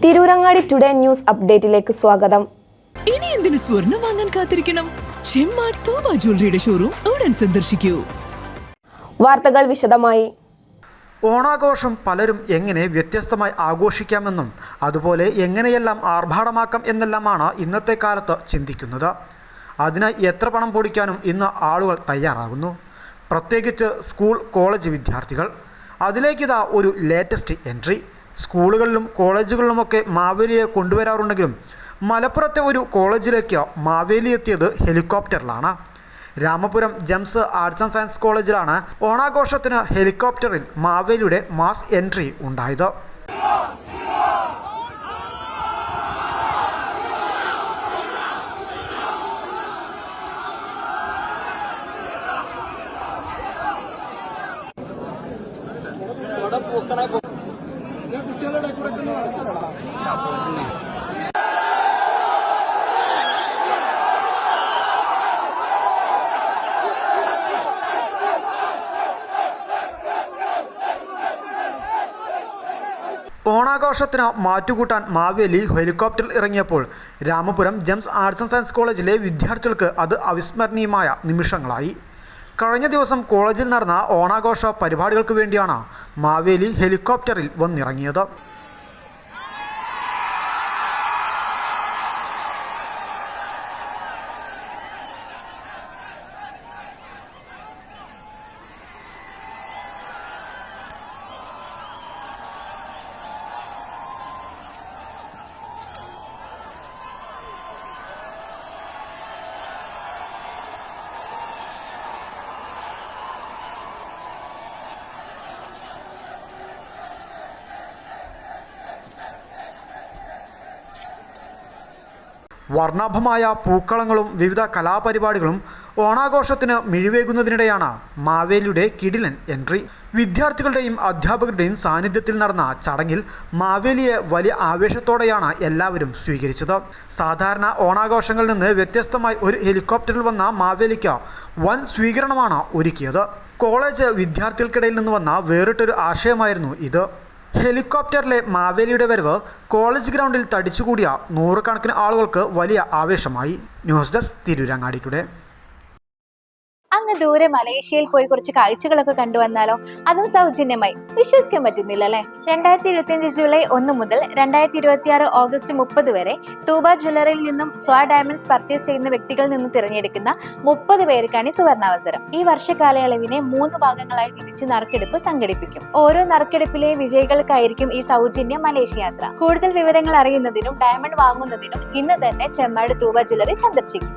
Tirurangadi today news അപ്ഡേറ്റിലേക്ക് സ്വാഗതം. ഇനി എന്തിനു സ്വർണം വാങ്ങാൻ കാത്തിരിക്കണം? ചെമ്മാട് തോമ ജ്വല്ലറിയുടെ ഷോറൂം ഉടൻ സന്ദർശിക്കൂ. വാർത്തകൾ വിശദമായി. ഓണാഘോഷം പലരും എങ്ങനെ വ്യത്യസ്തമായി ആഘോഷിക്കാമെന്നും അതുപോലെ എങ്ങനെയെല്ലാം ആർഭാടമാക്കാം എന്നെല്ലാമാണ് ഇന്നത്തെ കാലത്ത് ചിന്തിക്കുന്നത്. അതിനായി എത്ര പണം പൊടിക്കാനും ഇന്ന് ആളുകൾ തയ്യാറാകുന്നു. പ്രത്യേകിച്ച് സ്കൂൾ കോളേജ് വിദ്യാർത്ഥികൾ. അതിലേക്കിതാ ഒരു ലേറ്റസ്റ്റ് എൻട്രി. സ്കൂളുകളിലും കോളേജുകളിലുമൊക്കെ മാവേലിയെ കൊണ്ടുവരാറുണ്ടെങ്കിലും മലപ്പുറത്തെ ഒരു കോളേജിലേക്ക് മാവേലി എത്തിയത് ഹെലികോപ്റ്ററിലാണ്. Ramapuram Gems arts and science കോളേജിലാണ് ഓണാഘോഷത്തിന് ഹെലികോപ്റ്ററിൽ മാവേലിയുടെ മാസ് എൻട്രി ഉണ്ടായത്. ഓണാഘോഷത്തിന് മാറ്റുകൂട്ടാൻ മാവേലി ഹെലികോപ്റ്ററിൽ ഇറങ്ങിയപ്പോൾ Ramapuram Gems arts and science കോളേജിലെ വിദ്യാർത്ഥികൾക്ക് അത് അവിസ്മരണീയമായ നിമിഷങ്ങളായി. കഴിഞ്ഞ ദിവസം കോളേജിൽ നടന്ന ഓണാഘോഷ പരിപാടികൾക്ക് വേണ്ടിയാണ് മാവേലി ഹെലികോപ്റ്ററിൽ വന്നിറങ്ങിയത്. വർണ്ണാഭമായ പൂക്കളങ്ങളും വിവിധ കലാപരിപാടികളും ഓണാഘോഷത്തിന് മിഴിവേകുന്നതിനിടെയാണ് മാവേലിയുടെ കിടിലൻ എൻട്രി. വിദ്യാർത്ഥികളുടെയും അധ്യാപകരുടെയും സാന്നിധ്യത്തിൽ നടന്ന ചടങ്ങിൽ മാവേലിയെ വലിയ ആവേശത്തോടെയാണ് എല്ലാവരും സ്വീകരിച്ചത്. സാധാരണ ഓണാഘോഷങ്ങളിൽ നിന്ന് വ്യത്യസ്തമായി ഒരു ഹെലികോപ്റ്ററിൽ വന്ന മാവേലിക്ക് വൻ സ്വീകരണമാണ് ഒരുക്കിയത്. കോളേജ് വിദ്യാർത്ഥികൾക്കിടയിൽ നിന്ന് വന്ന വേറിട്ടൊരു ആശയമായിരുന്നു ഇത്. ഹെലികോപ്റ്ററിലെ മാവേലിയുടെ വരവ് കോളേജ് ഗ്രൗണ്ടിൽ തടിച്ചുകൂടിയ നൂറുകണക്കിന് ആളുകൾക്ക് വലിയ ആവേശമായി. News desk Tirurangadi today. അങ്ങ് ദൂരെ മലേഷ്യയിൽ പോയി കുറച്ച് കാഴ്ചകളൊക്കെ കണ്ടുവന്നാലോ? അതും സൗജന്യമായി. വിശ്വസിക്കാൻ പറ്റുന്നില്ല അല്ലേ? 2025 ജൂലൈ 1 മുതൽ 2026 ഓഗസ്റ്റ് 30 വരെ തൂബ ജ്വല്ലറിയിൽ നിന്നും സ്വാ ഡയമണ്ട്സ് പർച്ചേസ് ചെയ്യുന്ന വ്യക്തികളിൽ നിന്ന് തിരഞ്ഞെടുക്കുന്ന 30 പേർക്കാണ് ഈ സുവർണാവസരം. ഈ വർഷകാലയളവിനെ 3 ഭാഗങ്ങളായി തിരിച്ച് നറുക്കെടുപ്പ് സംഘടിപ്പിക്കും. ഓരോ നറുക്കെടുപ്പിലെ വിജയികൾക്കായിരിക്കും ഈ സൗജന്യ മലേഷ്യ യാത്ര. കൂടുതൽ വിവരങ്ങൾ അറിയുന്നതിനും ഡയമണ്ട് വാങ്ങുന്നതിനും ഇന്ന് തന്നെ ചെമ്മാട് തൂബ ജ്വല്ലറി സന്ദർശിക്കും.